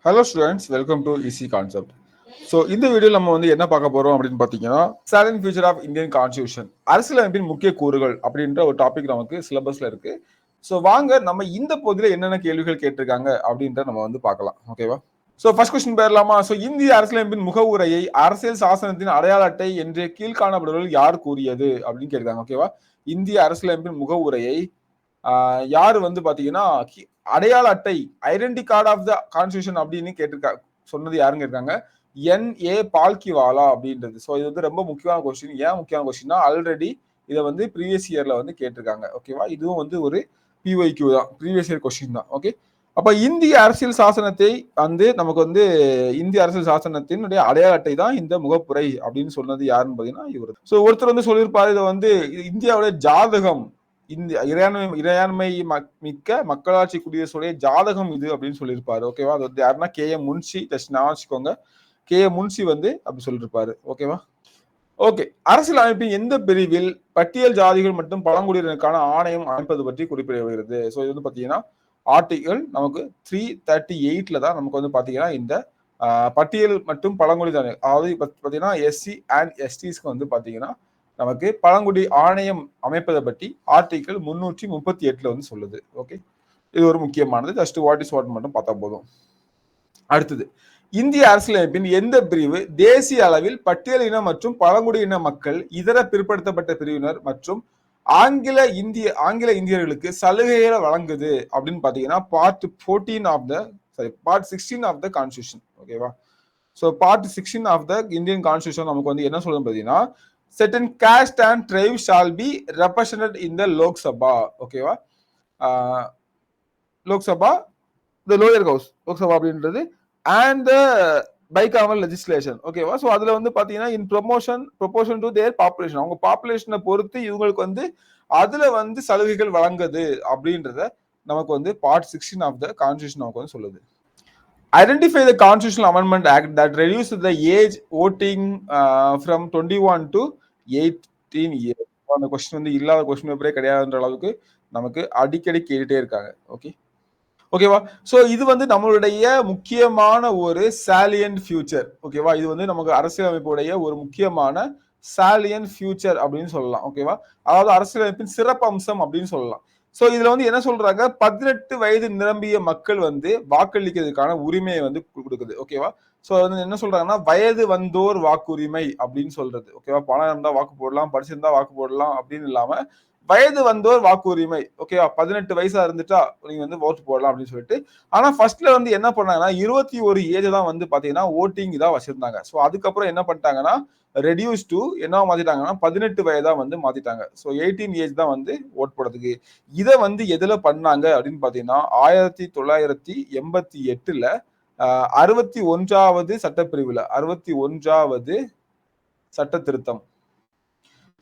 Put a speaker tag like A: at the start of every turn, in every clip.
A: Hello students, welcome to easy concept. So இந்த video நம்ம வந்து என்ன பார்க்க போறோம் அப்படின்னு பார்த்தீங்கன்னா, salient features of Indian constitution, அரசியலமைப்பின் முக்கிய கூறுகள் அப்படின்ற ஒரு டாபிக் நமக்கு சிலபஸ்ல இருக்கு. ஸோ வாங்க நம்ம இந்த பகுதியில் என்னென்ன கேள்விகள் கேட்டிருக்காங்க அப்படின்ற நம்ம வந்து பார்க்கலாம். ஓகேவா? ஸோ ஃபர்ஸ்ட் கொஸ்டின் போயிடலாமா? ஸோ இந்திய அரசியலமைப்பின் முகவுரையை அரசியல் சாசனத்தின் அடையாள அட்டை என்று கீழ்காணப்படுவதில் யார் கூறியது அப்படின்னு கேட்கிறாங்க. ஓகேவா? இந்திய அரசியலமைப்பின் முகவுரையை யாரு வந்து பாத்தீங்கன்னா அடையாள அட்டை, identity card of the constitution அப்படின்னு கேட்டிருக்காங்க. சொன்னது யாருங்க இருக்காங்க? N.A. பால்கிவாலா அப்படின்றது. ஸோ இது வந்து ரொம்ப முக்கியமான கொஸ்டின். ஏன் முக்கியமான கொஸ்டின்னா, ஆல்ரெடி இதை வந்து ப்ரீவியஸ் இயர்ல வந்து கேட்டிருக்காங்க. ஓகேவா? இதுவும் வந்து ஒரு PYQ தான், ப்ரீவியஸ் இயர் கொஸ்டின் தான். ஓகே, அப்ப இந்திய அரசியல் சாசனத்தை வந்து நமக்கு வந்து இந்திய அரசியல் சாசனத்தினுடைய அடையாள அட்டை தான் இந்த முகப்புரை அப்படின்னு சொன்னது யாருன்னு பாத்தீங்கன்னா இவர். ஸோ ஒருத்தர் வந்து சொல்லியிருப்பாரு, இதை வந்து இந்தியாவுடைய ஜாதகம், இந்த இறையாண்மை மிக்க மக்களாட்சி குடியரசுடைய ஜாதகம் இது அப்படின்னு சொல்லியிருப்பாரு. ஓகேவா? அது வந்து யாருன்னா KM முன்ஷி. ஜஸ்ட் நான் வச்சுக்கோங்க, KM முன்ஷி வந்து அப்படி சொல்லியிருப்பாரு. ஓகேவா? ஓகே, அரசியல் அமைப்பின் எந்த பிரிவில் பட்டியல் ஜாதிகள் மற்றும் பழங்குடியினருக்கான ஆணையம் அமைப்பது பற்றி குறிப்பிடப்படுகிறது? ஸோ இது வந்து பாத்தீங்கன்னா ஆர்டிகல் நமக்கு 338ல தான் நமக்கு வந்து பாத்தீங்கன்னா இந்த பட்டியல் மற்றும் பழங்குடியினர், அதாவது பாத்தீங்கன்னா SC அண்ட் STஸ்க்கு வந்து பாத்தீங்கன்னா நமக்கு பழங்குடி ஆணையம் அமைப்பதை பற்றி ஆர்டிகல் 338ல வந்து சொல்லுது. ஓகே, இது ஒரு முக்கியமானது. ஜஸ்ட் வாட் இஸ் வாட் மட்டும் பார்த்தா போதும். அடுத்தது, இந்திய அரசியலமைப்பின் எந்த பிரிவு தேசிய அளவில் பட்டியலின மற்றும் பழங்குடியின மக்கள், இதர பிற்படுத்தப்பட்ட பிரிவினர் மற்றும் ஆங்கில இந்தியர்களுக்கு சலுகைகளை வழங்குது அப்படின்னு பாத்தீங்கன்னா பார்ட் 16 ஆஃப் த கான்ஸ்டியூஷன். ஓகேவா? So part 16 of the Indian constitution நமக்கு வந்து என்ன சொல்லுன்னு பார்த்தீங்கன்னா, certain caste and tribe shall be represented in the Lok Sabha. ஓகேவா? லோக் சபா, த லோயர் ஹவுஸ், லோக்சபா அப்படின்றது, அண்ட் த பைகாமல் லெஜிஸ்லேஷன். ஓகேவா? ஸோ அதுல வந்து பாத்தீங்கன்னா இன் ப்ரொபோர்ஷன் டு தேர் பாப்புலேஷன், அவங்க பாப்புலேஷனை பொறுத்து இவங்களுக்கு வந்து அதுல வந்து சலுகைகள் வழங்குது அப்படின்றத நமக்கு வந்து பார்ட் 16 ஆஃப் த கான்ஸ்டியூஷன் நமக்கு வந்து சொல்லுது. Identify the Constitutional Amendment Act that reduced the age voting from 21 to 18 years. அந்த கொஸ்டின் வந்து இல்லாத கொஸ்டின் பேப்பரே கிடையாதுன்ற அளவுக்கு நமக்கு அடிக்கடி கேட்டுட்டே இருக்காங்க. ஓகே, ஓகேவா? ஸோ இது வந்து நம்மளுடைய முக்கியமான ஒரு சாலியன்ட் ஃபியூச்சர். ஓகேவா? இது வந்து நமக்கு அரசியலமைப்புடைய ஒரு முக்கியமான சாலியன்ட் ஃபியூச்சர் அப்படின்னு சொல்லலாம். ஓகேவா? அதாவது அரசியலமைப்பின் சிறப்பு அம்சம் அப்படின்னு சொல்லலாம். ஸோ இதுல வந்து என்ன சொல்றாங்க, 18 வயது நிரம்பிய மக்கள் வந்து வாக்களிக்கிறதுக்கான உரிமையை வந்து கொடுக்குது. ஓகேவா? ஸோ வந்து என்ன சொல்றாங்கன்னா, வயது வந்தோர் வாக்குரிமை அப்படின்னு சொல்றது. ஓகேவா? பணம் இருந்தா வாக்கு போடலாம், படிச்சிருந்தா வாக்கு போடலாம் அப்படின்னு இல்லாம வயது வந்தோர் வாக்குரிமை. ஓகேவா? 18 வயசா இருந்துட்டா நீங்க வந்து ஓட்டு போடலாம் அப்படின்னு சொல்லிட்டு. ஆனா ஃபர்ஸ்ட்ல வந்து என்ன பண்ணாங்கன்னா 21 ஏஜ் தான் வந்து பாத்தீங்கன்னா ஓட்டிங் தான் வச்சிருந்தாங்க. ஸோ அதுக்கப்புறம் என்ன பண்ணிட்டாங்கன்னா ரெடியூஸ் டு என்ன மாத்திட்டாங்கன்னா 18 வயதா வந்து மாத்திட்டாங்க. ஸோ 18 ஏஜ் தான் வந்து ஓட் போடுறதுக்கு. இதை வந்து எதுல பண்ணாங்க அப்படின்னு பாத்தீங்கன்னா 1988ல 61வது சட்டப்பிரிவுல 61வது சட்ட திருத்தம்,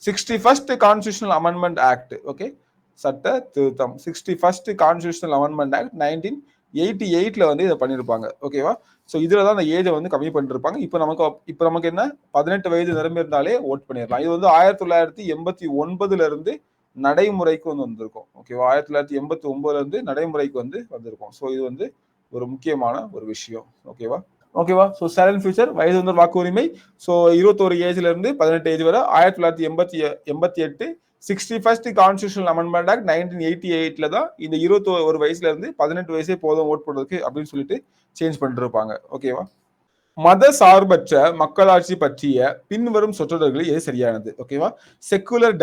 A: 61st constitutional amendment act. Okay, சட்ட திருத்தம் 61st கான்ஸ்டியூஷனல் அமெண்ட்மெண்ட் ஆக்ட் 1988ல வந்து இதை பண்ணியிருப்பாங்க. ஓகேவா? ஸோ இதுல தான் அந்த ஏஜை வந்து கம்மி பண்ணிருப்பாங்க. இப்போ நமக்கு என்ன, 18 வயது நிரம்பியிருந்தாலே ஓட் பண்ணிடலாம். இது வந்து 1989ல இருந்து நடைமுறைக்கு வந்து வந்திருக்கும். ஓகேவா? 1989ல இருந்து நடைமுறைக்கு வந்து வந்திருக்கும். ஸோ இது வந்து ஒரு முக்கியமான ஒரு விஷயம். ஓகேவா? ஓகேவா? ஸோ சைலண்ட் ஃபியூச்சர், வயது வந்து வாக்குரிமை. ஸோ 21 ஏஜ்ல இருந்து 18 ஏஜ் வரை 1988 61st கான்ஸ்டியூஷனல் அமெண்ட்மெண்ட் ஆக்ட் 1988ல தான் இந்த 21 வயசுல இருந்து 18 வயசே போதும் ஓட் போடுறதுக்கு அப்படின்னு சொல்லிட்டு சேஞ்ச் பண்ணிட்டு இருப்பாங்க. ஓகேவா? மத சார்பற்ற மக்களாட்சி பற்றிய பின்வரும் சொற்றொடர்கள் எது சரியானது? ஓகேவா? செக்குலர்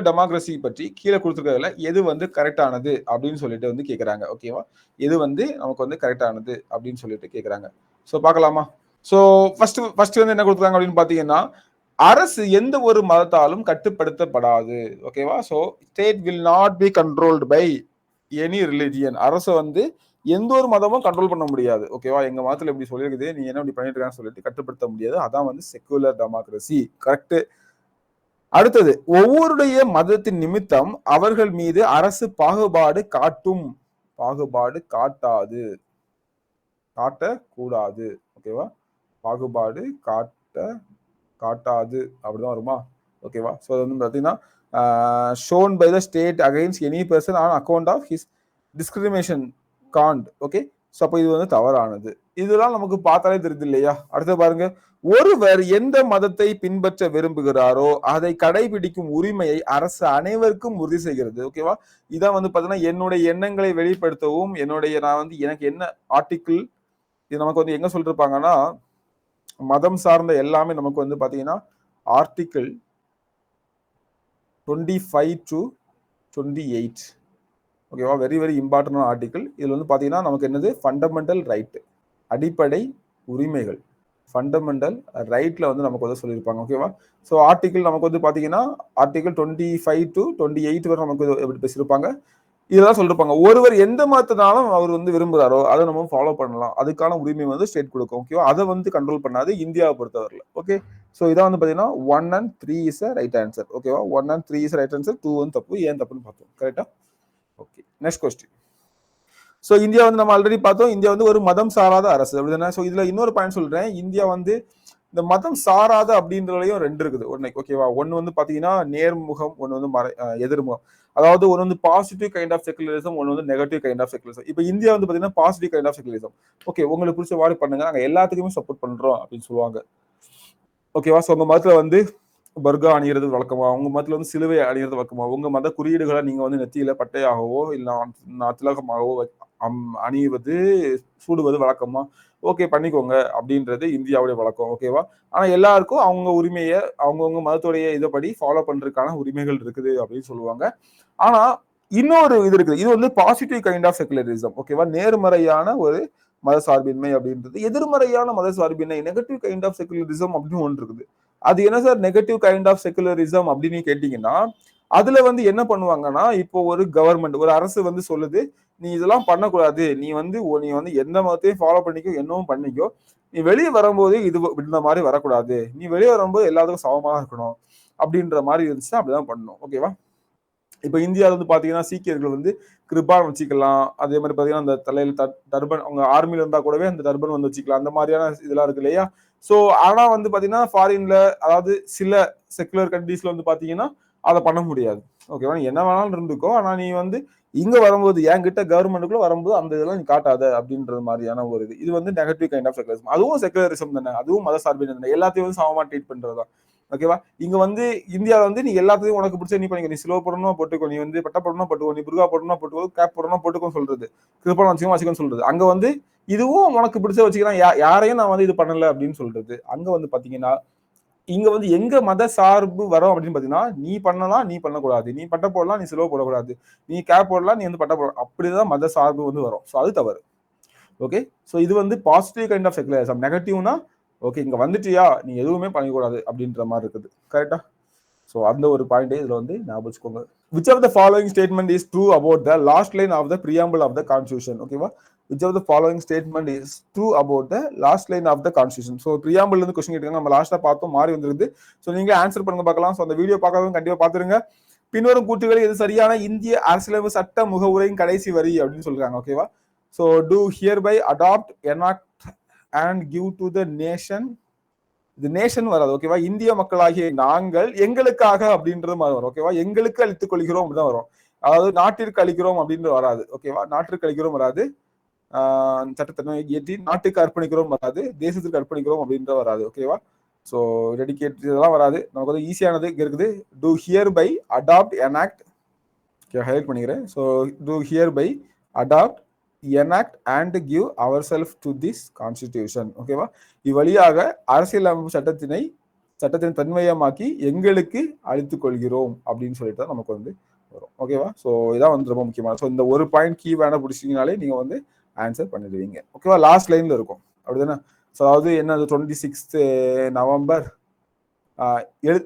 A: டெமோக்ரஸி பற்றி கீழே கொடுத்துருக்கிறதுல எது வந்து கரெக்டானது அப்படின்னு சொல்லிட்டு வந்து கேட்குறாங்க. ஓகேவா? எது வந்து நமக்கு வந்து கரெக்டானது அப்படின்னு சொல்லிட்டு கேட்குறாங்க. ஸோ பார்க்கலாமா? ஸோ ஃபர்ஸ்ட் வந்து என்ன கொடுத்துருக்காங்க அப்படின்னு பார்த்தீங்கன்னா, அரசு எந்த ஒரு மதத்தாலும் கட்டுப்படுத்தப்படாது. ஓகேவா? So state will not be controlled by any religion. அரசு வந்து எந்த ஒரு மதமும் கண்ட்ரோல் பண்ண முடியாது. ஓகேவா? எங்க மதத்துல இப்படி சொல்லியிருக்குது, நீ என்ன இப்படி பண்ணிட்டு இருக்கான்னு சொல்லிட்டு கட்டுப்படுத்த முடியாது. அதான் வந்து செக்குலர் டெமோக்ரஸி. கரெக்ட். அடுத்தது, ஒவ்வொருடைய மதத்தின் நிமித்தம் அவர்கள் மீது அரசு பாகுபாடு காட்டாது, காட்டக்கூடாது. ஓகேவா? பாகுபாடு காட்டாது அப்படிதான் வருமா? ஓகேவா? ஸோ அது வந்து பார்த்தீங்கன்னா shown by the state against any person on account of his discrimination can't. Okay, so அப்போ இது வந்து தவறானது. இதெல்லாம் நமக்கு பார்த்தாலே தெரியுது இல்லையா? அடுத்து பாருங்க, ஒருவர் எந்த மதத்தை பின்பற்ற விரும்புகிறாரோ அதை கடைபிடிக்கும் உரிமையை அரசு அனைவருக்கும் உறுதி செய்கிறது. ஓகேவா? இதான் வந்து பாத்தீங்கன்னா என்னுடைய எண்ணங்களை வெளிப்படுத்தவும் நான் வந்து எனக்கு என்ன ஆர்டிக்கிள் இது நமக்கு வந்து எங்க சொல்லிருப்பாங்கன்னா மதம் சார்ந்த எல்லாமே நமக்கு வந்து பாத்தீங்கன்னா ஆர்டிக்கிள் 25 to 28. ஓகேவா? Very very important article. இதுல வந்து பாத்தீங்கன்னா நமக்கு என்னது ஃபண்டமெண்டல் ரைட், அடிப்படை உரிமைகள், ஃபண்டமெண்டல் ரைட்ல வந்து நமக்கு வந்து சொல்லியிருப்பாங்க. ஓகேவா? ஸோ ஆர்டிக்கிள் நமக்கு வந்து பாத்தீங்கன்னா ஆர்டிக்கிள் 25 to 28 வரை நமக்கு எப்படி பேசியிருப்பாங்க. இதெல்லாம் சொல்லிருப்பாங்க. ஒருவர் எந்த மதத்தினாலும் அவர் வந்து விரும்புகிறாரோ அதை நம்ம ஃபாலோ பண்ணலாம். அதுக்கான உரிமை வந்து ஸ்டேட் கொடுக்கும். ஓகேவா? அதை வந்து கண்ட்ரோல் பண்ணாது இந்தியாவை பொறுத்தவரையில். ஓகே, ஸோ இதான் வந்து பாத்தீங்கன்னா 1 and 3 இஸ் ரைட் ஆன்சர். ஓகேவா? 1 and 3 இஸ் ரைட் ஆன்சர், 2 வந்து தப்பு. ஏன் தப்புன்னு பார்த்தோம். கரெக்டா? Okay, next question. So India வந்து நம்ம ஆல்ரெடி பார்த்தோம், இந்தியா வந்து ஒரு மதம் சாராத அரசு அப்படிதானே. ஸோ இதுல இன்னொரு பாயிண்ட் சொல்றேன். இந்தியா வந்து இந்த மதம் சாராத அப்படின்றதுலயும் 2 இருக்குது. ஒன்னு ஓகேவா? ஒன்னு வந்து பாத்தீங்கன்னா நேர்முகம், ஒன்னு வந்து எதிர்முகம். அதாவது ஒன்னு வந்து பாசிட்டிவ் கைண்ட் ஆஃப் செகுலரிசம், ஒன்னு வந்து நெகட்டிவ் கைண்ட் ஆஃப் செகுலரிசம். இப்போ இந்தியா வந்து பாத்தீங்கன்னா positive kind of secularism. Okay, உங்களுக்கு பிடிச்ச வாடி பண்ணுங்க, நாங்க எல்லாத்துக்குமே சப்போர்ட் பண்றோம் அப்படின்னு சொல்லுவாங்க. ஓகேவா? ஸோ உங்க மதத்துல வந்து பர்கா அணிகிறது வழக்கமா, உங்க மதத்துல வந்து சிலுவை அணிகிறது வழக்கமா, உங்க மத குறியீடுகளை நீங்க வந்து நெத்தியில பட்டையாகவோ இல்ல திலகமாகவோ அணிவது சூடுவது வழக்கமா, ஓகே பண்ணிக்கோங்க அப்படின்றது இந்தியாவுடைய வழக்கம். ஓகேவா? ஆனா எல்லாருக்கும் அவங்க உரிமையை அவங்கவுங்க மதத்துடைய இதைப்படி ஃபாலோ பண்றதுக்கான உரிமைகள் இருக்குது அப்படின்னு சொல்லுவாங்க. ஆனா இன்னொரு இது இருக்குது. இது வந்து பாசிட்டிவ் கைண்ட் ஆஃப் செகுலரிசம். ஓகேவா? நேர்மறையான ஒரு மத சார்பின்மை அப்படின்றது. எதிர்மறையான மத சார்பின்மை நெகட்டிவ் கைண்ட் ஆஃப் செகுலரிசம் அப்படின்னு ஒன்று இருக்குது. அது என்ன sir negative kind of secularism அப்படின்னு கேட்டீங்கன்னா, அதுல வந்து என்ன பண்ணுவாங்கன்னா, இப்போ ஒரு கவர்மெண்ட் ஒரு அரசு வந்து சொல்லுது, நீ இதெல்லாம் பண்ணக்கூடாது, நீ வந்து எந்த மதத்தையும் ஃபாலோ பண்ணிக்கோ, என்னவும் பண்ணிக்கோ, நீ வெளியே வரும்போது இந்த மாதிரி வரக்கூடாது, நீ வெளியே வரும்போது எல்லாத்துக்கும் சமமா இருக்கணும் அப்படின்ற மாதிரி இருந்துச்சுன்னா அப்படிதான் பண்ணணும். ஓகேவா? இப்ப இந்தியாவில் வந்து பாத்தீங்கன்னா சீக்கியர்கள் வந்து கிருபான் வச்சுக்கலாம், அதே மாதிரி பாத்தீங்கன்னா அந்த தலையில டர்பன், அவங்க ஆர்மில இருந்தா கூடவே அந்த டர்பன் வந்து வச்சுக்கலாம், அந்த மாதிரியான இதெல்லாம் இருக்கு இல்லையா. சோ ஆனா வந்து பாத்தீங்கன்னா ஃபாரின்ல, அதாவது சில செக்குலர் கண்ட்ரீஸ்ல வந்து பாத்தீங்கன்னா அதை பண்ண முடியாது. ஓகேவா? நீ என்ன வேணாலும் இருந்துக்கோ, ஆனா நீ வந்து இங்க வரும்போது என்கிட்ட கவர்மெண்ட்டுக்குள்ள வரும்போது அந்த இதெல்லாம் நீ காட்டாத அப்படின்றது மாதிரியான ஒரு இது வந்து நெகட்டிவ் கைண்ட் ஆஃப் செகுலரிசம். அதுவும் செகுலரிசம் தானே, அதுவும் மத சார்பின்மை தானே, எல்லாத்தையும் வந்து சமமா ட்ரீட் பண்றதுதான். ஓகேவா? இங்க வந்து இந்தியாவில் வந்து நீ எல்லாத்தையும் உனக்கு பிடிச்ச நீ பண்ணிக்க, நீ சிலுவை போடணும் போட்டுக்கோ, நீ வந்து பட்டை போடணும் போட்டுக்கோ, நீ புர்கா போடணும் போட்டுக்கோ, கேப் போடணும் போட்டுக்கோ சொல்றது, கிருப்பணம் வச்சுக்கோன்னு சொல்றது. அங்க வந்து இதுவும் உனக்கு பிடிச்ச வச்சுக்கலாம், யாரையும் நான் வந்து இது பண்ணல அப்படின்னு சொல்றது. அங்க வந்து பாத்தீங்கன்னா இங்க வந்து எங்க மத சார்பு வரும் அப்படின்னு பாத்தீங்கன்னா, நீ பண்ணலாம் நீ பண்ணக்கூடாது, நீ பட்டை போடலாம் நீ சிலுவை போடக்கூடாது, நீ கேப் போடலாம் நீ வந்து பட்டை போடலாம், அப்படிதான் மத சார்பு வந்து வரும். ஸோ அது தவறு. ஓகே, ஸோ இது வந்து பாசிட்டிவ் கைண்ட் ஆஃப் செகுலரிசம். நெகட்டிவ்னா ஓகே இங்க வந்துட்டியா நீ எதுவுமே பண்ணிக்கூடாது அப்படின்ற மாதிரி இருக்குது. கரெக்டா? ஸோ அந்த ஒரு பாயிண்டே இதுல வந்து ஞாபகம் வச்சுக்கோங்க. Which of the following statement is true about the last line of the preamble of the constitution? ஓகேவா? Which of the following statement is true about the last line of the constitution? So preamble இருந்து question கேட்டாங்க, நம்ம லாஸ்டா பார்த்தோம், மாறி வந்துருது. So நீங்க answer பண்ணுங்க பார்க்கலாம். ஸோ அந்த வீடியோ பார்க்காதவங்க கண்டிப்பா பாத்துருங்க. பின்வரும் கூற்றுகளில் இது சரியான இந்திய அரசியலமைப்பு சட்ட முகவுரையின் கடைசி வரி அப்படின்னு சொல்றாங்க. ஓகேவா? So do hereby adopt, enact and give to the nation. இது நேஷன் வராது. ஓகேவா? இந்திய மக்களாகிய நாங்கள் எங்களுக்காக அப்படின்றது மாதிரி வரும். ஓகேவா? எங்களுக்கு அளித்துக் கொள்கிறோம் அப்படிதான் வரும். அதாவது நாட்டிற்கு அளிக்கிறோம் அப்படின்னு வராது. ஓகேவா? நாட்டிற்கு அளிக்கிறோம் வராது, சட்டத்தை இயற்றி நாட்டுக்கு அர்ப்பணிக்கிறோம் வராது, தேசத்துக்கு அர்ப்பணிக்கிறோம் அப்படின்ற வராது. ஓகேவா? ஸோ டெடிகேட் இதெல்லாம் வராது. நமக்கு வந்து ஈஸியானது இருக்குது. Do hereby adopt enact, highlight பண்ணிக்கிறேன். So do hereby adopt enact and give ourselves to this constitution. ஓகேவா? இவ்வழியாக அரசியலமைப்பு சட்டத்தின் தன்மையமாக்கி எங்களுக்கு அளித்துக் கொள்கிறோம் அப்படின்னு சொல்லிட்டு தான் நமக்கு வந்து வரும். ஓகேவா? ஸோ இதான் வந்து ரொம்ப முக்கியமான. ஸோ இந்த ஒரு பாயிண்ட் கீ வேணா பிடிச்சிங்கனாலே நீங்க வந்து ஆன்சர் பண்ணிடுவீங்க. ஓகேவா? லாஸ்ட் லைன்ல இருக்கும் அப்படிதானே. ஸோ அதாவது என்ன 26 நவம்பர்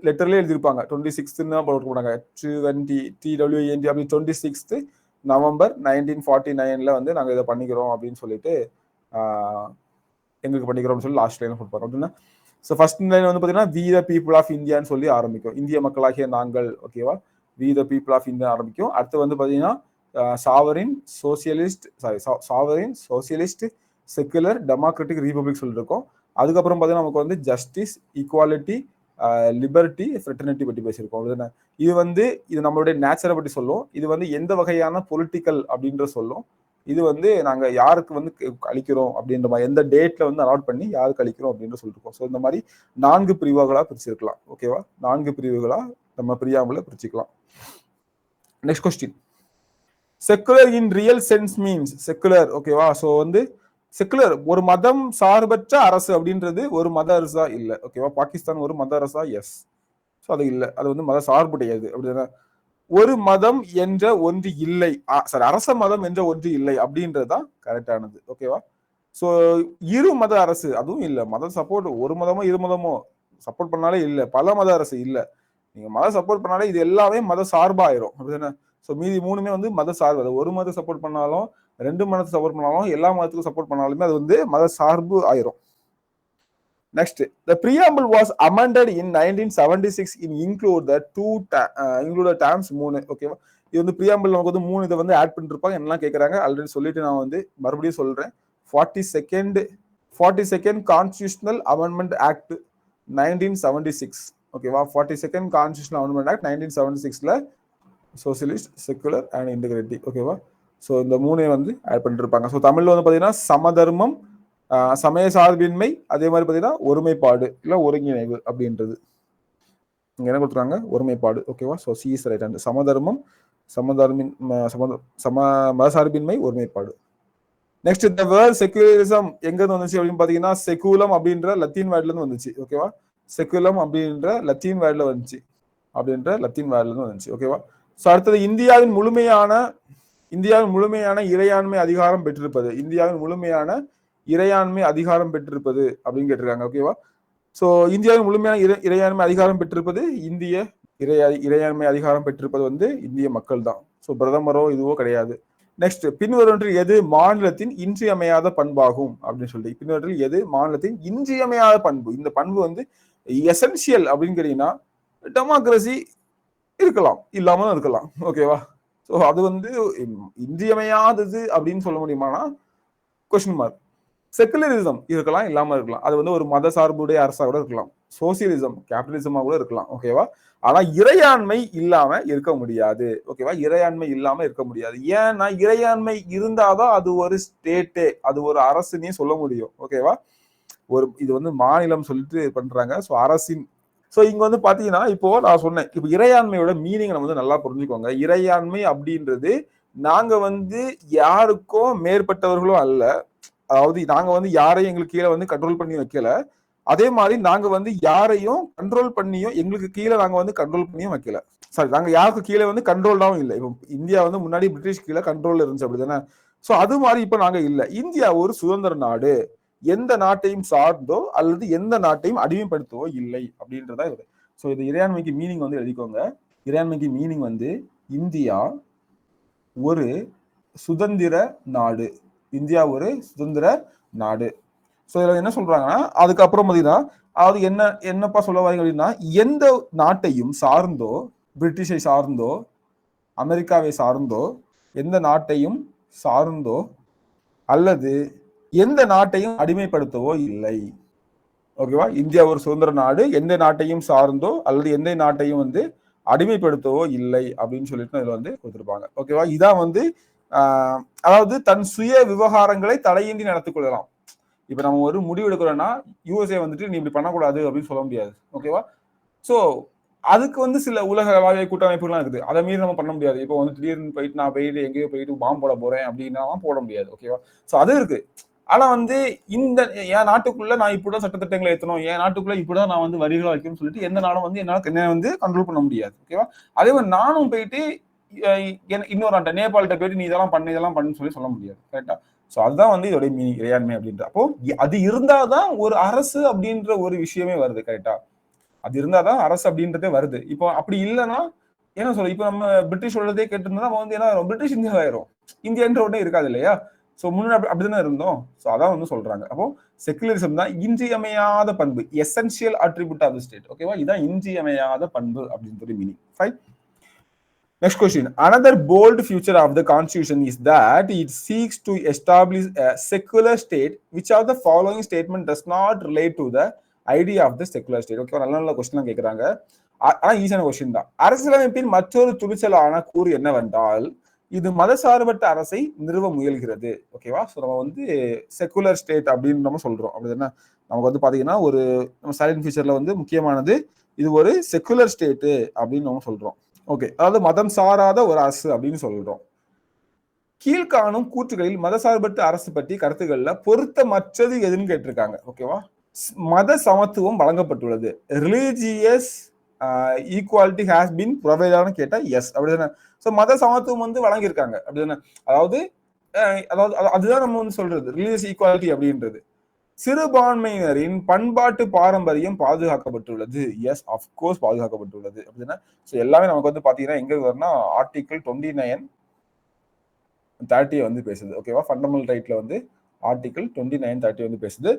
A: லெட்டர்லேயே எழுதியிருப்பாங்க. 26ன்னு தான் போட்டு போனாங்க, 20 TWNT அப்படி 26 நவம்பர் 1949 வந்து நாங்கள் இதை பண்ணிக்கிறோம் அப்படின்னு சொல்லிட்டு எங்களுக்கு பண்ணிக்கிறோம்னு சொல்லி லாஸ்ட் லைன் கொடுப்பாங்க அப்படின்னா. ஸோ ஃபர்ஸ்ட் லைன் வந்து பார்த்தீங்கன்னா வி த பீப்புள் ஆஃப் இந்தியான்னு சொல்லி ஆரம்பிக்கும், இந்திய மக்களாகிய நாங்கள். ஓகேவா? We the people of India ஆரம்பிக்கும். அடுத்து வந்து பார்த்தீங்கன்னா sovereign socialist secular democratic republic சொல்லியிருக்கோம். அதுக்கப்புறம் பார்த்தீங்கன்னா நமக்கு வந்து ஜஸ்டிஸ், ஈக்குவாலிட்டி, லிபர்ட்டி, ஃப்ரெட்டர்னிட்டி பற்றி பேசியிருக்கோம். இது வந்து இது நம்மளுடைய நேச்சரை பற்றி சொல்லும். இது வந்து எந்த வகையான பொலிட்டிக்கல் அப்படின்ற சொல்லும். இது வந்து நாங்க யாருக்கு வந்து அளிக்கிறோம் அப்படின்ற மாதிரி எந்த டேட்ல வந்து அலாட் பண்ணி யாருக்கு அளிக்கிறோம் அப்படின்னு சொல்லிருக்கோம். ஸோ இந்த மாதிரி 4 பிரிவுகளா பிரிச்சிருக்கலாம். ஓகேவா, 4 பிரிவுகளா நம்ம பிரியாமல பிரிச்சுக்கலாம். நெக்ஸ்ட் கொஸ்டின், செக்குலர் இன் ரியல் சென்ஸ் மீன்ஸ் செக்குலர். ஓகேவா, ஸோ வந்து செக்குலர் ஒரு மதம் சார்பற்ற அரசு அப்படின்றது ஒரு மத அரசா இல்ல. ஓகேவா, பாகிஸ்தான் ஒரு மத அரசா? எஸ். ஸோ அது இல்ல, அது வந்து மத சார்புடையது. அப்படின்னா ஒரு மதம் என்ற ஒன்று இல்லை, சாரி அரச மதம் என்ற ஒன்று இல்லை அப்படின்றதுதான் கரெக்டானது. ஓகேவா, ஸோ இரு மத அரசு அதுவும் இல்லை. மத சப்போர்ட் ஒரு மதமோ இரு மதமோ சப்போர்ட் பண்ணாலே இல்லை, பல மத அரசு இல்லை. நீங்க மதம் சப்போர்ட் பண்ணாலே இது எல்லாமே மத சார்பாயிரும். அப்படிதானே? ஸோ மீதி 3மே வந்து மத சார்பு. ஒரு மதத்தை சப்போர்ட் பண்ணாலும் 2 மதத்தை சப்போர்ட் பண்ணாலும் எல்லா மதத்துக்கும் சப்போர்ட் பண்ணாலுமே அது வந்து மத சார்பு ஆயிரும். Next, the preamble was amended in 1976 in include the included terms 3. ஓகேவா, இது வந்து preamble நமக்கு வந்து 3 இதை வந்து ஆட் பண்ணிருப்பாங்க. என்னெல்லாம் கேட்கறாங்க ஆல்ரெடி சொல்லிட்டு நான் வந்து மறுபடியும் சொல்றேன். 42nd Constitutional Amendment Act 1976. ஓகேவா, 42nd Constitutional Amendment Act 1976ல சோசியலிஸ்ட், செக்குலர் அண்ட் இன்டெகிரிட்டி. ஓகேவா, ஸோ இந்த 3 வந்து ஆட் பண்ணிருப்பாங்க. ஸோ தமிழ்ல வந்து பாத்தீங்கன்னா சமதர்மம், சமய சார்பின்மை, அதே மாதிரி பாத்தீங்கன்னா ஒருமைப்பாடு இல்ல ஒருங்கிணைவு அப்படின்றது இங்க என்ன கொடுத்துருக்காங்க, ஒருமைப்பாடு. ஓகேவா, so C is right hand. சமதர்மம், மதசார்பின்மை, ஒருமைப்பாடு. நெக்ஸ்ட், த வேர்ட் செக்குலரிசம் எங்க இருந்து வந்துச்சு அப்படின்னு பாத்தீங்கன்னா செக்குலம் அப்படின்ற லத்தீன் வேர்ட்ல இருந்து வந்துச்சு. ஓகேவா, செக்குலம் அப்படின்ற லத்தீன் வேர்ட்ல வந்துச்சு, ஓகேவா. ஸோ அடுத்தது இந்தியாவின் முழுமையான இறையாண்மை அதிகாரம் பெற்றிருப்பது. இந்தியாவின் முழுமையான இறையாண்மை அதிகாரம் பெற்றிருப்பது அப்படின்னு கேட்டிருக்காங்க. ஓகேவா, சோ இந்தியாவின் முழுமையான இறையாண்மை அதிகாரம் பெற்றிருப்பது இறையாண்மை அதிகாரம் பெற்றிருப்பது வந்து இந்திய மக்கள் தான். ஸோ பிரதமரோ இதுவோ கிடையாது. நெக்ஸ்ட், பின்வருவற்றில் எது மாநிலத்தின் இன்றியமையாத பண்பாகும் அப்படின்னு சொல்லி, பின்வருவற்றில் எது மாநிலத்தின் இன்றியமையாத பண்பு? இந்த பண்பு வந்து எசென்சியல் அப்படின்னு கேட்டீங்கன்னா டெமோக்ரஸி இருக்கலாம், இல்லாமலும் இருக்கலாம். ஓகேவா, ஸோ அது வந்து இன்றியமையாதது அப்படின்னு சொல்ல முடியுமானா கொஸ்டின் மார்க். செக்குலரிசம் இருக்கலாம், இல்லாம இருக்கலாம். அது வந்து ஒரு மத சார்புடைய அரசா கூட இருக்கலாம். சோசியலிசம், கேபிட்டலிசமா கூட இருக்கலாம். ஓகேவா, ஆனா இறையாண்மை இல்லாம இருக்க முடியாது. ஓகேவா, இறையாண்மை இல்லாம இருக்க முடியாது. ஏன்னா இறையாண்மை இருந்தாதான் அது ஒரு ஸ்டேட்டே, அது ஒரு அரசுன்னே சொல்ல முடியும். ஓகேவா, இது வந்து மாநிலம் சொல்லிட்டு பண்றாங்க. ஸோ அரசின், ஸோ இங்க வந்து பாத்தீங்கன்னா இப்போ நான் சொன்னேன், இப்போ இறையாண்மையோட மீனிங் நம்ம வந்து நல்லா புரிஞ்சுக்கோங்க. இறையாண்மை அப்படின்றது நாங்க வந்து யாருக்கும் மேற்பட்டவர்களும் அல்ல. அதாவது நாங்க வந்து யாரையும் எங்களுக்கு கீழே வந்து கண்ட்ரோல் பண்ணி வைக்கல. அதே மாதிரி நாங்க வந்து யாரையும் கண்ட்ரோல் பண்ணியும் எங்களுக்கு கீழே நாங்க வந்து கண்ட்ரோல் பண்ணியும் வைக்கல. சாரி, நாங்க யாருக்கு கீழே வந்து கண்ட்ரோல்டாவும் இல்லை. இப்போ இந்தியா வந்து முன்னாடி பிரிட்டிஷ் கீழே கண்ட்ரோல்ல இருந்துச்சு, அப்படிதானே? ஸோ அது மாதிரி இப்ப நாங்க இல்லை. இந்தியா ஒரு சுதந்திர நாடு, எந்த நாட்டையும் சார்ந்தோ அல்லது எந்த நாட்டையும் அடிமைப்படுத்தவோ இல்லை அப்படின்றதா இது. ஸோ இது இறையாண்மைக்கு மீனிங் வந்து எழுதிக்கோங்க. இறையாண்மைக்கு மீனிங் வந்து இந்தியா ஒரு சுதந்திர நாடு. இந்தியா ஒரு சுதந்திர நாடு. ஸோ இதுல என்ன சொல்றாங்கன்னா அதுக்கப்புறம் பார்த்தீங்கன்னா அதாவது என்னப்பா சொல்ல வரீங்க அப்படின்னா, எந்த நாட்டையும் சார்ந்தோ, பிரிட்டிஷை சார்ந்தோ, அமெரிக்காவை சார்ந்தோ, எந்த நாட்டையும் சார்ந்தோ அல்லது எந்த நாட்டையும் அடிமைப்படுத்தவோ இல்லை. ஓகேவா, இந்தியா ஒரு சுதந்திர நாடு, எந்த நாட்டையும் சார்ந்தோ அல்லது எந்த நாட்டையும் வந்து அடிமைப்படுத்தவோ இல்லை அப்படின்னு சொல்லிட்டு இதுல வந்து கொடுத்துருப்பாங்க. ஓகேவா, இதான் வந்து அதாவது தன் சுய விவகாரங்களை தடையின்றி நடத்திக் கொள்ளலாம். இப்ப நம்ம ஒரு முடிவு எடுக்கிறோம்னா யூஎஸ்ஏ வந்துட்டு நீ இப்படி பண்ணக்கூடாது அப்படின்னு சொல்ல முடியாது. ஓகேவா, சோ அதுக்கு வந்து சில உலக கூட்டமைப்புகள்லாம் இருக்குது, அதை மீறி நம்ம பண்ண முடியாது. இப்போ வந்து திடீர்னு போயிட்டு நான் போயிட்டு எங்கேயோ போயிட்டு பாம்பு போட போறேன் அப்படின்னா போட முடியாது. ஓகேவா, சோ அது இருக்கு. ஆனா வந்து இந்த என் நாட்டுக்குள்ள நான் இப்படிதான் சட்டத்திட்டங்களை ஏற்றணும், என் நாட்டுக்குள்ள இப்படிதான் நான் வந்து வரிகளை வைக்கணும்னு சொல்லிட்டு எந்த நாடும் வந்து என்ன வந்து கண்ட்ரோல் பண்ண முடியாது. ஓகேவா, அதே மாதிரி நானும் போயிட்டு இன்னொரு நாட்டை நேபாள்கிட்ட போயிட்டு நீ இதெல்லாம் பண்ணு சொல்லி சொல்ல முடியாது. கரெக்டா, சோ அதுதான் வந்து இதோட மீனிங் இறையாண்மை அப்படின்ற. அப்போ அது இருந்தாதான் ஒரு அரசு அப்படின்ற ஒரு விஷயமே வருது. கரெக்டா, அது இருந்தாதான் அரசு அப்படின்றதே வருது. இப்போ அப்படி இல்லைன்னா என்ன சொல்ல, இப்ப நம்ம பிரிட்டிஷ் உள்ளதே கேட்டிருந்தா நம்ம வந்து என்ன பிரிட்டிஷ் இந்தியா ஆயிரும், இந்தியான்ற ஒன்றே இருக்காது இல்லையா? சோ முன்னாடி அப்படிதானே இருந்தோம். சோ அதான் வந்து சொல்றாங்க. அப்போ செக்குலரிசம் தான் இன்றியமையாத பண்பு, essential attribute of the state. ஓகேவா, இதான் இன்றியமையாத பண்பு அப்படின்ற meaning. Fine. Next question. Another bold feature of the Constitution is that it seeks to establish a secular state. Which of the following statement does not relate to the idea of the secular state? Okay, நல்ல question கேட்கறாங்க. ஆனா ஈஸியான question தான். அரசியலமைப்பின் மற்றொரு துணிச்சலான கூறு என்னவென்றால் இது மதசார்பற்ற அரசை நிறுவ முயல்கிறது. ஓகேவா? ஸோ நம்ம வந்து செக்குலர் ஸ்டேட் அப்படின்னு நம்ம சொல்றோம். அப்படின்னா நமக்கு வந்து பாத்தீங்கன்னா ஒரு நம்ம சைலண்ட் ஃபியூச்சர்ல வந்து முக்கியமானது இது ஒரு செக்குலர் ஸ்டேட்டு அப்படின்னு நம்ம சொல்றோம். ஓகே, அதாவது மதம் சாராத ஒரு அரசு அப்படின்னு சொல்றோம். கீழ்காணும் கூற்றுகளில் மதசார்பற்ற அரசு பற்றி கருத்துக்கள்ல பொருத்தமற்றது எதுன்னு கேட்டிருக்காங்க. ஓகேவா? மத சமத்துவம் வழங்கப்பட்டுள்ளது. ரிலீஜியஸ் ஈக்குவாலிட்டி ஹாஸ் பின் ப்ரொவைடான்னு கேட்டா எஸ் அப்படிதானே. ஸோ மத சமத்துவம் வந்து வழங்கியிருக்காங்க அப்படிதானே. அதாவது அதுதான் நம்ம வந்து சொல்றது ரிலீஜியஸ் ஈக்குவாலிட்டி அப்படின்றது. சிறுபான்மையினரின் பண்பாட்டு பாரம்பரியம் பாதுகாக்கப்பட்டுள்ளது. எஸ், அப்கோர்ஸ் பாதுகாக்கப்பட்டுள்ளது அப்படின்னா. ஸோ எல்லாமே நமக்கு வந்து பாத்தீங்கன்னா எங்க வரும்னா ஆர்டிகிள் 29 30 வந்து பேசுது. ஓகேவா? ஃபண்டமெண்டல் ரைட்ல வந்து ஆர்டிகிள் 29 30 வந்து பேசுது.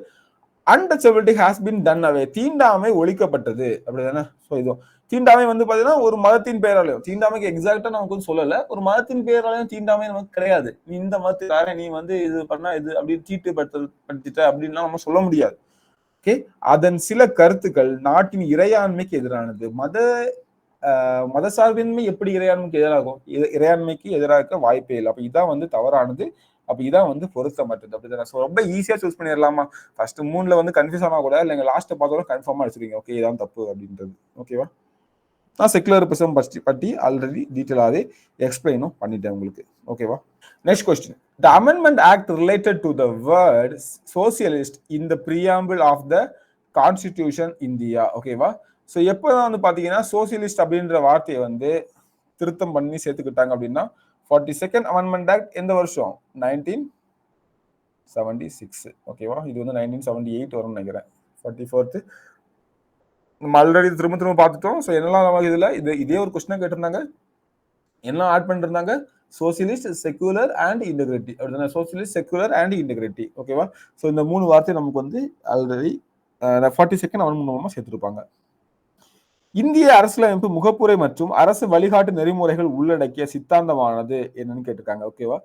A: அன்டச்சபிலிட்டி ஹாஸ் பின் டன் அவே, தீண்டாமை ஒழிக்கப்பட்டது அப்படிதானே. ஸோ இது தீண்டாமை வந்து பாத்தீங்கன்னா ஒரு மதத்தின் பெயராலையும், தீண்டாமைக்கு எக்ஸாக்டா நமக்கு வந்து சொல்லல, ஒரு மதத்தின் பெயராலையும் தீண்டாமை நமக்கு கிடையாது. நீ இந்த மதத்துக்கார நீ வந்து இது பண்ணா இது அப்படின்னு தீட்டுப்படுத்திட்ட அப்படின்லாம் நம்ம சொல்ல முடியாது. ஓகே, அதன் சில கருத்துக்கள் நாட்டின் இறையாண்மைக்கு எதிரானது. மதசார்பின்மை எப்படி இறையாண்மைக்கு எதிராகும்? இறையாண்மைக்கு எதிராக வாய்ப்பே இல்லை. அப்ப இதான் வந்து தவறானது. அப்ப இதான் வந்து பொருத்தமற்றது அப்படிதான். ஸோ ரொம்ப ஈஸியா சூஸ் பண்ணிடலாமா? ஃபர்ஸ்ட் 3ல வந்து கன்ஃபியூஸ் ஆனா கூட இல்லைங்க லாஸ்ட் பார்த்தோம் கன்ஃபார்மா அடிச்சிருக்கீங்க. ஓகே, இதான் தப்பு அப்படின்றது. ஓகேவா? நான் செக்குலரிசம் பற்றி ஆல்ரெடி டீட்டெயிலாகவே எக்ஸ்பிளைனும் பண்ணிட்டேன் உங்களுக்கு. ஓகேவா? Next question. The Amendment Act related to the word socialist in the preamble of the Constitution India. ஓகேவா? ஸோ எப்போதான் வந்து பாத்தீங்கன்னா சோசியலிஸ்ட் அப்படின்ற வார்த்தையை வந்து திருத்தம் பண்ணி சேர்த்துக்கிட்டாங்க அப்படின்னா 42nd அமெண்ட்மெண்ட் ஆக்ட் எந்த வருஷம்? 1976. ஓகேவா? இது வந்து 1978 வரும்னு நினைக்கிறேன். 44th நம்ம ஆல்ரெடி திரும்ப பார்த்துட்டோம். ஸோ என்னெல்லாம் நமக்கு இதுல இதே ஒரு கொஸ்டின் கேட்டிருந்தாங்க. என்ன ஆட் பண்ணிருந்தாங்க? சோசியலிஸ்ட், செக்குலர் அண்ட் இன்டெகிரிட்டி அப்படின்னா சோசியலிஸ்ட், செக்குலர் அண்ட் இன்டெகிரிட்டி. ஓகேவா? ஸோ இந்த 3 வார்த்தை நமக்கு வந்து ஆல்ரெடி 42nd அமெண்ட்மெண்ட் மூலமா சேர்த்திருப்பாங்க. இந்திய அரசியலமைப்பு முகப்புரை மற்றும் அரசு வழிகாட்டு நெறிமுறைகள் உள்ளடக்கிய சித்தாந்தமானது என்னன்னு கேட்டிருக்காங்க. ஓகேவா?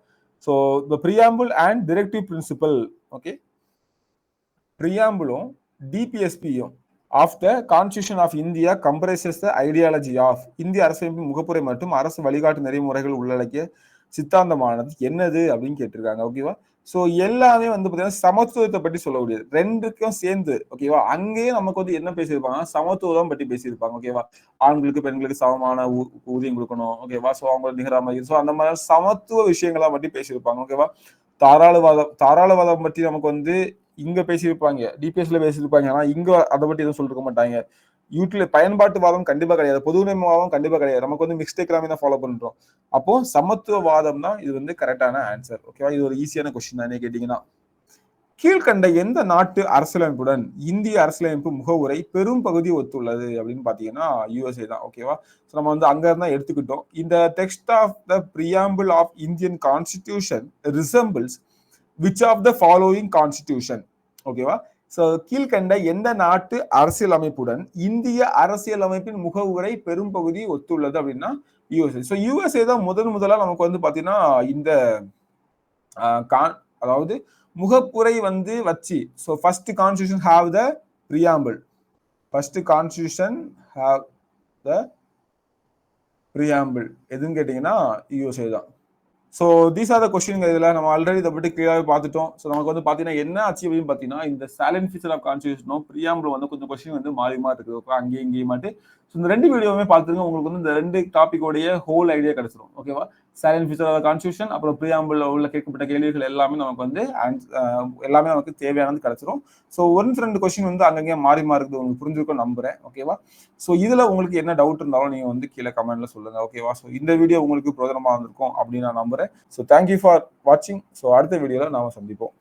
A: So the preamble and directive principle. Okay, பிரியாம்பிளும் டிபிஎஸ்பியும் of the constitution of India comprises the ideology of இந்திய அரசியலமைப்பு முகப்புரை மற்றும் அரசு வழிகாட்டு நெறிமுறைகள் உள்ளடக்கிய சித்தாந்தமானது என்னது அப்படின்னு கேட்டிருக்காங்க. ஓகேவா? ஸோ எல்லாமே வந்து பார்த்தீங்கன்னா சமத்துவத்தை பற்றி சொல்ல முடியாது, ரெண்டுக்கும் சேர்ந்து. ஓகேவா? அங்கேயே நமக்கு வந்து என்ன பேசியிருப்பாங்க? சமத்துவம் பற்றி பேசியிருப்பாங்க. ஓகேவா? ஆண்களுக்கு பெண்களுக்கு சமமான ஊதியம் கொடுக்கணும். ஓகேவா? ஸோ அவங்க நிகர மாதிரி ஸோ அந்த மாதிரி சமத்துவ விஷயங்களா பற்றி பேசியிருப்பாங்க. ஓகேவா? தாராளவாதம் பற்றி நமக்கு வந்து இங்க பேசியிருப்பாங்க, டிபிஎஸ்ல பேசியிருப்பாங்க. ஆனா இங்க அதை பற்றி எதுவும் சொல்லிருக்க மாட்டாங்க. பயன்பாட்டுவாதம் கண்டிப்பா கிடையாது, பொதுவுடைமைவாதம் கண்டிப்பா கிடையாது. நமக்கு வந்து மிக்ஸ்ட் எல்லாமே தான் ஃபாலோ பண்றோம். அப்போ சமத்துவவாதம் தான் இது வந்து கரெக்டான ஆன்சர். ஓகேவா? இது ஒரு ஈஸியான கொஸ்டின் தானே கேட்டீங்கன்னா. கீழ்கண்ட எந்த நாட்டு அரசியலமைப்புடன் இந்திய அரசியலமைப்பு முகவுரை பெரும் பகுதி ஒத்துள்ளது அப்படின்னு பாத்தீங்கன்னா யூஎஸ்ஏ தான். ஓகேவா? நம்ம வந்து அங்க இருந்தா எடுத்துக்கிட்டோம். இந்த text of the preamble of Indian constitution resembles which of the following constitution. ஓகேவா? ஸோ கீழ்கண்ட எந்த நாட்டு அரசியலமைப்புடன் இந்திய அரசியலமைப்பின் முகவுரை பெரும் பகுதி ஒத்துள்ளது அப்படின்னா யூஎஸ்ஏ. ஸோ யூஎஸ்ஏ தான் முதலா நமக்கு வந்து பாத்தீங்கன்னா இந்த அதாவது முகப்புரை வந்து வச்சு. So first constitution have the preamble. First constitution have the preamble எதுன்னு கேட்டீங்கன்னா யூஎஸ்ஏ தான். So these are the question. இதில் நம்ம ஆல்ரெடி இதை பற்றி கிளியராகவே பார்த்துட்டோம். ஸோ நமக்கு வந்து பார்த்தீங்கன்னா என்ன ஆச்சு அப்படின்னு பார்த்தீங்கன்னா இந்த சைலண்ட் ஃபீச்சர் ஆஃப் கான்ஸ்டிடியூஷனும் பிரியாம்பிள் வந்து கொஞ்சம் கொஸ்டின் வந்து மாறி இருக்குது. அங்கேயும் இங்கேயும் மாட்டு. ஸோ இந்த 2 வீடியோவுமே பார்த்துருங்க, உங்களுக்கு வந்து இந்த 2 டாப்பிக்கோடைய ஹோல் ஐடியா கிடைச்சிடும். ஓகேவா? சைலண்ட் ஃபீச்சர் ஆஃப் கான்ஸ்டிடியூஷன் அப்புறம் பிரியாம்பிள் உள்ள கேட்கப்பட்ட கேள்விகள் எல்லாமே நமக்கு வந்து எல்லாமே நமக்கு தேவையானது கிடைச்சிடும். ஸோ 1-2 கொஸ்டின் வந்து அங்கங்கே மாறி இருக்குது, உங்களுக்கு புரிஞ்சிருக்கும் நம்புறேன். ஓகேவா? ஸோ இதுல உங்களுக்கு என்ன டவுட் இருந்தாலும் நீங்க வந்து கீழே கமெண்ட்ல சொல்லுங்க. ஓகேவா? ஸோ இந்த வீடியோ உங்களுக்கு பிரோஜனமா இருந்திருக்கும் அப்படின்னு நான் நம்புறேன். ஸோ தேங்க்யூ ஃபார் வாட்சிங். ஸோ அடுத்த வீடியோல நாம சந்திப்போம்.